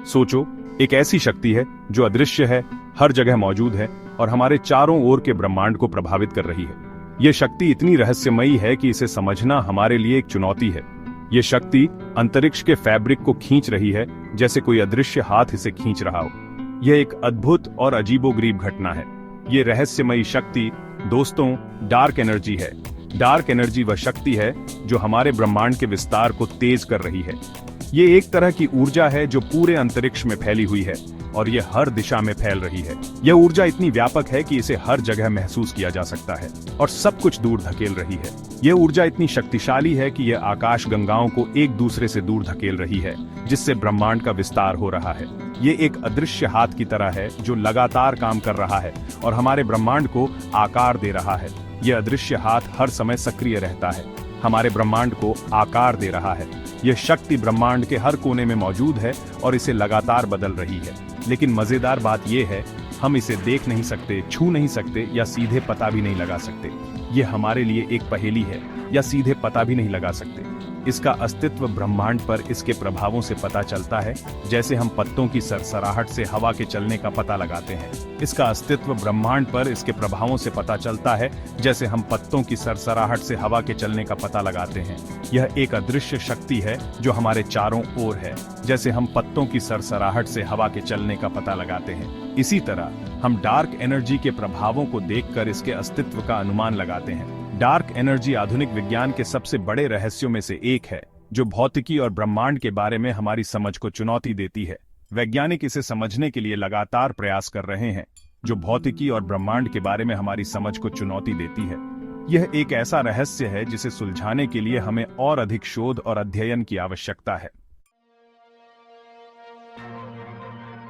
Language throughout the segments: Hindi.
सोचो, एक ऐसी शक्ति है जो अदृश्य है, हर जगह मौजूद है और हमारे चारों ओर के ब्रह्मांड को प्रभावित कर रही है। यह शक्ति इतनी रहस्यमयी है कि इसे समझना हमारे लिए एक चुनौती है। यह शक्ति अंतरिक्ष के फैब्रिक को खींच रही है, जैसे कोई अदृश्य हाथ इसे खींच रहा हो। यह एक अद्भुत और अजीबोगरीब घटना है। ये रहस्यमयी शक्ति दोस्तों डार्क एनर्जी है। डार्क एनर्जी वह शक्ति है जो हमारे ब्रह्मांड के विस्तार को तेज कर रही है। ये एक तरह की ऊर्जा है जो पूरे अंतरिक्ष में फैली हुई है और ये हर दिशा में फैल रही है। यह ऊर्जा इतनी व्यापक है कि इसे हर जगह महसूस किया जा सकता है और सब कुछ दूर धकेल रही है। यह ऊर्जा इतनी शक्तिशाली है कि यह आकाश गंगाओं को एक दूसरे से दूर धकेल रही है, जिससे ब्रह्मांड का विस्तार हो रहा है। ये एक अदृश्य हाथ की तरह है जो लगातार काम कर रहा है और हमारे ब्रह्मांड को आकार दे रहा है। यह अदृश्य हाथ हर समय सक्रिय रहता है, हमारे ब्रह्मांड को आकार दे रहा है। यह शक्ति ब्रह्मांड के हर कोने में मौजूद है और इसे लगातार बदल रही है। लेकिन मजेदार बात यह है, हम इसे देख नहीं सकते, छू नहीं सकते या सीधे पता भी नहीं लगा सकते। यह हमारे लिए एक पहेली है, या सीधे पता भी नहीं लगा सकते। इसका अस्तित्व ब्रह्मांड पर इसके प्रभावों से पता चलता है, जैसे हम पत्तों की सरसराहट से हवा के चलने का पता लगाते हैं। इसका अस्तित्व ब्रह्मांड पर इसके प्रभावों से पता चलता है, जैसे हम पत्तों की सरसराहट से हवा के चलने का पता लगाते हैं। यह एक अदृश्य शक्ति है जो हमारे चारों ओर है, जैसे हम पत्तों की सरसराहट से हवा के चलने का पता लगाते हैं। इसी तरह हम डार्क एनर्जी के प्रभावों को देखकर इसके अस्तित्व का अनुमान लगाते हैं। डार्क एनर्जी आधुनिक विज्ञान के सबसे बड़े रहस्यों में से एक है, जो भौतिकी और ब्रह्मांड के बारे में हमारी समझ को चुनौती देती है। वैज्ञानिक इसे समझने के लिए लगातार प्रयास कर रहे हैं, जो भौतिकी और ब्रह्मांड के बारे में हमारी समझ को चुनौती देती है। यह एक ऐसा रहस्य है जिसे सुलझाने के लिए हमें और अधिक शोध और अध्ययन की आवश्यकता है।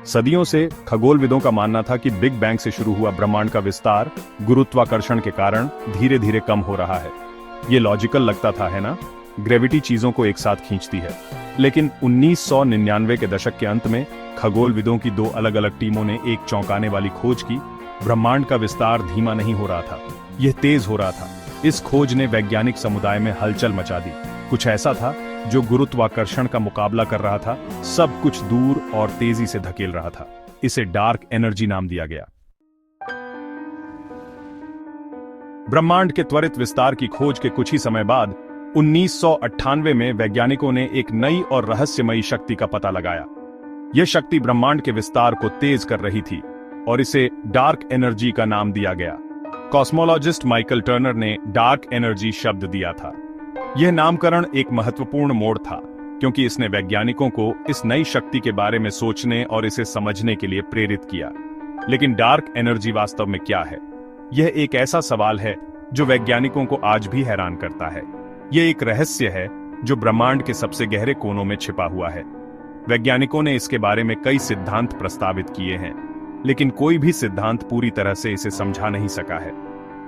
सदियों से खगोलविदों का मानना था कि बिग बैंग से शुरू हुआ ब्रह्मांड का विस्तार गुरुत्वाकर्षण के कारण धीरे धीरे कम हो रहा है। ये लॉजिकल लगता था, है ना? ग्रेविटी चीजों को एक साथ खींचती है। लेकिन 1999 के दशक के अंत में खगोलविदों की दो अलग अलग टीमों ने एक चौंकाने वाली खोज की। ब्रह्मांड का विस्तार धीमा नहीं हो रहा था, यह तेज हो रहा था। इस खोज ने वैज्ञानिक समुदाय में हलचल मचा दी। कुछ ऐसा था जो गुरुत्वाकर्षण का मुकाबला कर रहा था, सब कुछ दूर और तेजी से धकेल रहा था। इसे डार्क एनर्जी नाम दिया गया। ब्रह्मांड के त्वरित विस्तार की खोज के कुछ ही समय बाद 1998 में वैज्ञानिकों ने एक नई और रहस्यमयी शक्ति का पता लगाया। यह शक्ति ब्रह्मांड के विस्तार को तेज कर रही थी और इसे डार्क एनर्जी का नाम दिया गया। कॉस्मोलॉजिस्ट माइकल टर्नर ने डार्क एनर्जी शब्द दिया था। यह नामकरण एक महत्वपूर्ण मोड़ था, क्योंकि इसने वैज्ञानिकों को इस नई शक्ति के बारे में सोचने और इसे समझने के लिए प्रेरित किया। लेकिन डार्क एनर्जी वास्तव में क्या है? यह एक ऐसा सवाल है जो वैज्ञानिकों को आज भी हैरान करता है। यह एक रहस्य है जो ब्रह्मांड के सबसे गहरे कोनों में छिपा हुआ है। वैज्ञानिकों ने इसके बारे में कई सिद्धांत प्रस्तावित किए हैं, लेकिन कोई भी सिद्धांत पूरी तरह से इसे समझा नहीं सका है।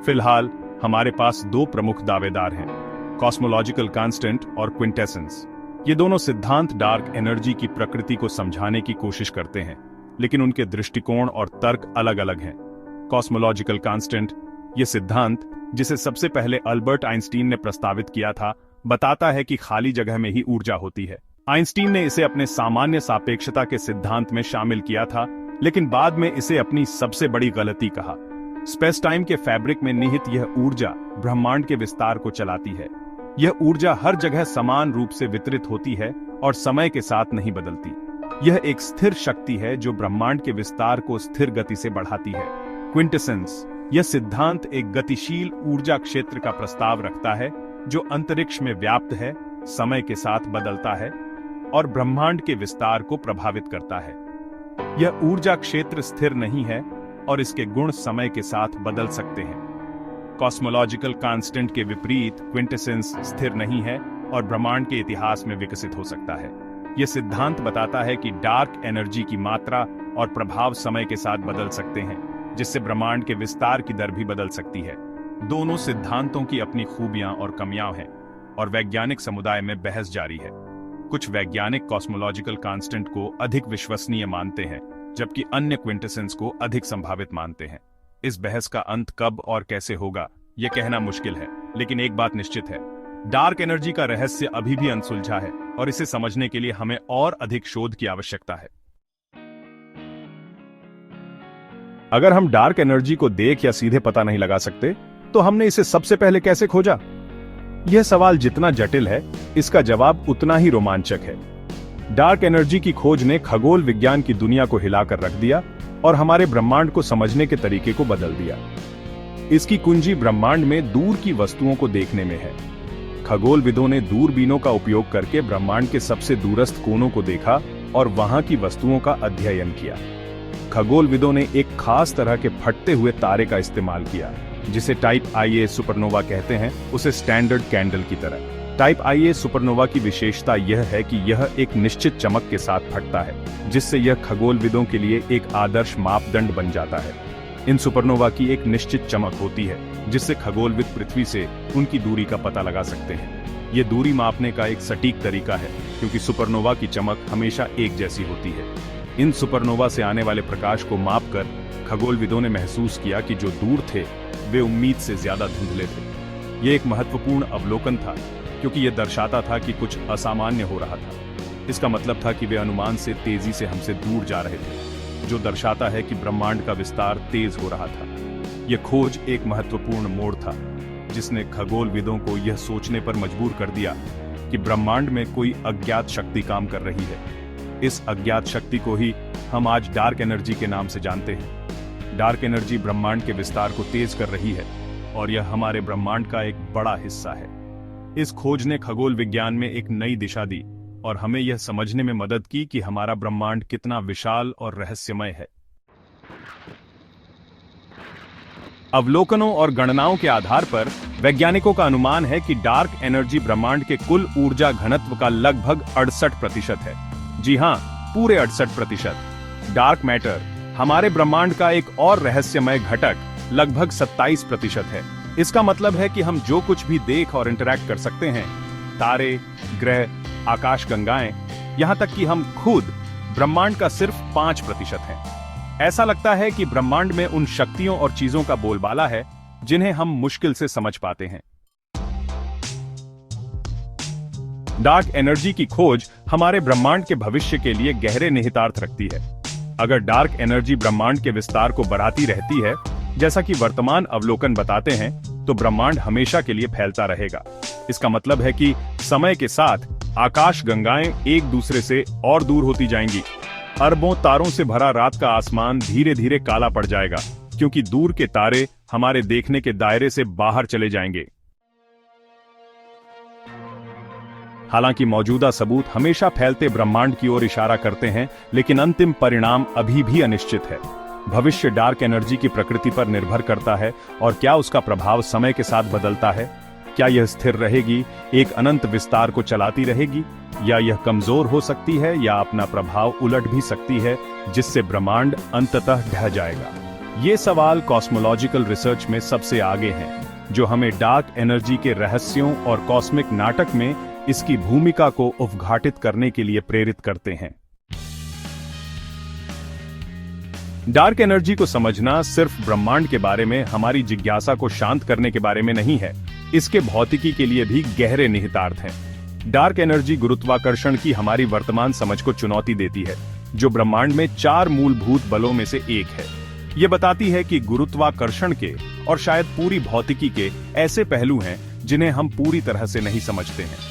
फिलहाल हमारे पास दो प्रमुख दावेदार हैं, कॉस्मोलॉजिकल कांस्टेंट और क्विंटेसेंस। ये दोनों सिद्धांत डार्क एनर्जी की प्रकृति को समझाने की कोशिश करते हैं, लेकिन उनके दृष्टिकोण और तर्क अलग अलग हैं। कॉस्मोलॉजिकल कांस्टेंट, ये सिद्धांत, जिसे सबसे पहले अल्बर्ट आइंस्टीन ने प्रस्तावित किया था, बताता है कि खाली जगह में ही ऊर्जा होती है। आइंस्टीन ने इसे अपने सामान्य सापेक्षता के सिद्धांत में शामिल किया था, लेकिन बाद में इसे अपनी सबसे बड़ी गलती कहा। स्पेस टाइम के फैब्रिक में निहित यह ऊर्जा ब्रह्मांड के विस्तार को चलाती है। यह ऊर्जा हर जगह समान रूप से वितरित होती है और समय के साथ नहीं बदलती। यह एक स्थिर शक्ति है जो ब्रह्मांड के विस्तार को स्थिर गति से बढ़ाती है। क्विंटेसेंस, यह सिद्धांत एक गतिशील ऊर्जा क्षेत्र का प्रस्ताव रखता है जो अंतरिक्ष में व्याप्त है, समय के साथ बदलता है और ब्रह्मांड के विस्तार को प्रभावित करता है। यह ऊर्जा क्षेत्र स्थिर नहीं है और इसके गुण समय के साथ बदल सकते हैं। कॉस्मोलॉजिकल कांस्टेंट के विपरीत क्विंटेसेंस स्थिर नहीं है और ब्रह्मांड के इतिहास में विकसित हो सकता है। यह सिद्धांत बताता है कि डार्क एनर्जी की मात्रा और प्रभाव समय के साथ बदल सकते हैं, जिससे ब्रह्मांड के विस्तार की दर भी बदल सकती है। दोनों सिद्धांतों की अपनी खूबियां और कमियां हैं और वैज्ञानिक समुदाय में बहस जारी है। कुछ वैज्ञानिक कॉस्मोलॉजिकल कांस्टेंट को अधिक विश्वसनीय मानते हैं, जबकि अन्य क्विंटेसेंस को अधिक संभावित मानते हैं। इस बहस का अंत कब और कैसे होगा, यह कहना मुश्किल है, लेकिन एक बात निश्चित है, डार्क एनर्जी का रहस्य अभी भी अनसुलझा है और इसे समझने के लिए हमें और अधिक शोध की आवश्यकता है। अगर हम डार्क एनर्जी को देख या सीधे पता नहीं लगा सकते, तो हमने इसे सबसे पहले कैसे खोजा? यह सवाल जितना जटिल है, इसका जवाब उतना ही रोमांचक है। डार्क एनर्जी की खोज ने खगोल विज्ञान की दुनिया को हिलाकर रख दिया और हमारे ब्रह्मांड को समझने के तरीके को बदल दिया। इसकी कुंजी ब्रह्मांड में दूर की वस्तुओं को देखने में है। खगोलविदों ने दूरबीनों का उपयोग करके ब्रह्मांड के सबसे दूरस्थ कोनों को देखा और वहां की वस्तुओं का अध्ययन किया। खगोलविदों ने एक खास तरह के फटते हुए तारे का इस्तेमाल किया, जिसे टाइप IA सुपरनोवा कहते हैं, उसे स्टैंडर्ड कैंडल की तरह। टाइप IA सुपरनोवा की विशेषता यह है कि यह एक निश्चित चमक के साथ फटता है, जिससे यह खगोलविदों के लिए एक आदर्श मापदंड बन जाता है। इन सुपरनोवा की एक निश्चित चमक होती है, जिससे खगोलविद पृथ्वी से उनकी दूरी का पता लगा सकते हैं। ये दूरी मापने का एक सटीक तरीका है, क्योंकि सुपरनोवा की चमक हमेशा एक जैसी होती है। इन सुपरनोवा से आने वाले प्रकाश को मापकर खगोलविदों ने महसूस किया कि जो दूर थे वे उम्मीद से ज्यादा धुंधले थे। ये एक महत्वपूर्ण अवलोकन था, क्योंकि यह दर्शाता था कि कुछ असामान्य हो रहा था। इसका मतलब था कि वे अनुमान से तेजी से हमसे दूर जा रहे थे, जो दर्शाता है कि ब्रह्मांड का विस्तार तेज हो रहा था। यह खोज एक महत्वपूर्ण मोड़ था, जिसने खगोलविदों को यह सोचने पर मजबूर कर दिया कि ब्रह्मांड में कोई अज्ञात शक्ति काम कर रही है। इस अज्ञात शक्ति को ही हम आज डार्क एनर्जी के नाम से जानते हैं। डार्क एनर्जी ब्रह्मांड के विस्तार को तेज कर रही है, और यह हमारे ब्रह्मांड का एक बड़ा हिस्सा है। इस खोज ने खगोल विज्ञान में एक नई दिशा दी और हमें यह समझने में मदद की कि हमारा ब्रह्मांड कितना विशाल और रहस्यमय है। अवलोकनों और गणनाओं के आधार पर वैज्ञानिकों का अनुमान है कि डार्क एनर्जी ब्रह्मांड के कुल ऊर्जा घनत्व का लगभग 68% है। जी हां, पूरे 68%। डार्क मैटर, हमारे ब्रह्मांड का एक और रहस्यमय घटक, लगभग 27% है। इसका मतलब है कि हम जो कुछ भी देख और इंटरैक्ट कर सकते हैं, तारे, ग्रह, आकाशगंगाएं, यहां तक कि हम खुद, ब्रह्मांड का सिर्फ 5% है। ऐसा लगता है कि ब्रह्मांड में उन शक्तियों और चीजों का बोलबाला है जिन्हें हम मुश्किल से समझ पाते हैं। डार्क एनर्जी की खोज हमारे ब्रह्मांड के भविष्य के लिए गहरे निहितार्थ रखती है। अगर डार्क एनर्जी ब्रह्मांड के विस्तार को बढ़ाती रहती है, जैसा कि वर्तमान अवलोकन बताते हैं, तो ब्रह्मांड हमेशा के लिए फैलता रहेगा। इसका मतलब है कि समय के साथ आकाशगंगाएं एक दूसरे से और दूर होती जाएंगी। अरबों तारों से भरा रात का आसमान धीरे धीरे काला पड़ जाएगा, क्योंकि दूर के तारे हमारे देखने के दायरे से बाहर चले जाएंगे। हालांकि मौजूदा सबूत हमेशा फैलते ब्रह्मांड की ओर इशारा करते हैं, लेकिन अंतिम परिणाम अभी भी अनिश्चित है। भविष्य डार्क एनर्जी की प्रकृति पर निर्भर करता है और क्या उसका प्रभाव समय के साथ बदलता है। क्या यह स्थिर रहेगी, एक अनंत विस्तार को चलाती रहेगी, या यह कमजोर हो सकती है या अपना प्रभाव उलट भी सकती है, जिससे ब्रह्मांड अंततः ढह जाएगा। ये सवाल कॉस्मोलॉजिकल रिसर्च में सबसे आगे हैं, जो हमें डार्क एनर्जी के रहस्यों और कॉस्मिक नाटक में इसकी भूमिका को उद्घाटित करने के लिए प्रेरित करते हैं। डार्क एनर्जी को समझना सिर्फ ब्रह्मांड के बारे में हमारी जिज्ञासा को शांत करने के बारे में नहीं है, इसके भौतिकी के लिए भी गहरे निहितार्थ हैं। डार्क एनर्जी गुरुत्वाकर्षण की हमारी वर्तमान समझ को चुनौती देती है, जो ब्रह्मांड में 4 मूलभूत बलों में से एक है। यह बताती है कि गुरुत्वाकर्षण के और शायद पूरी भौतिकी के ऐसे पहलू हैं जिन्हें हम पूरी तरह से नहीं समझते हैं।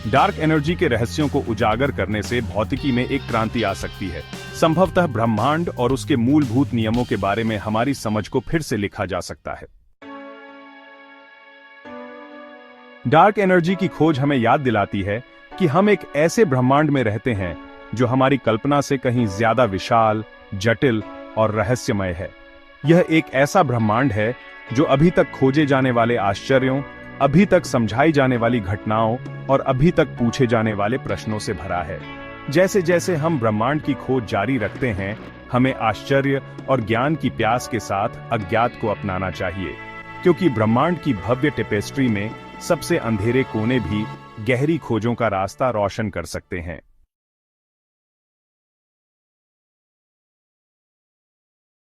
डार्क एनर्जी के रहस्यों को उजागर करने से भौतिकी में एक क्रांति आ सकती है। संभवतः ब्रह्मांड और उसके मूलभूत नियमों के बारे में हमारी समझ को फिर से लिखा जा सकता है। डार्क एनर्जी की खोज हमें याद दिलाती है कि हम एक ऐसे ब्रह्मांड में रहते हैं जो हमारी कल्पना से कहीं ज्यादा विशाल, जटिल और रहस्यमय है। यह एक ऐसा ब्रह्मांड है जो अभी तक खोजे जाने वाले आश्चर्यों, अभी तक समझाई जाने वाली घटनाओं और अभी तक पूछे जाने वाले प्रश्नों से भरा है। जैसे जैसे हम ब्रह्मांड की खोज जारी रखते हैं, हमें आश्चर्य और ज्ञान की प्यास के साथ अज्ञात को अपनाना चाहिए, क्योंकि ब्रह्मांड की भव्य टेपेस्ट्री में सबसे अंधेरे कोने भी गहरी खोजों का रास्ता रोशन कर सकते हैं।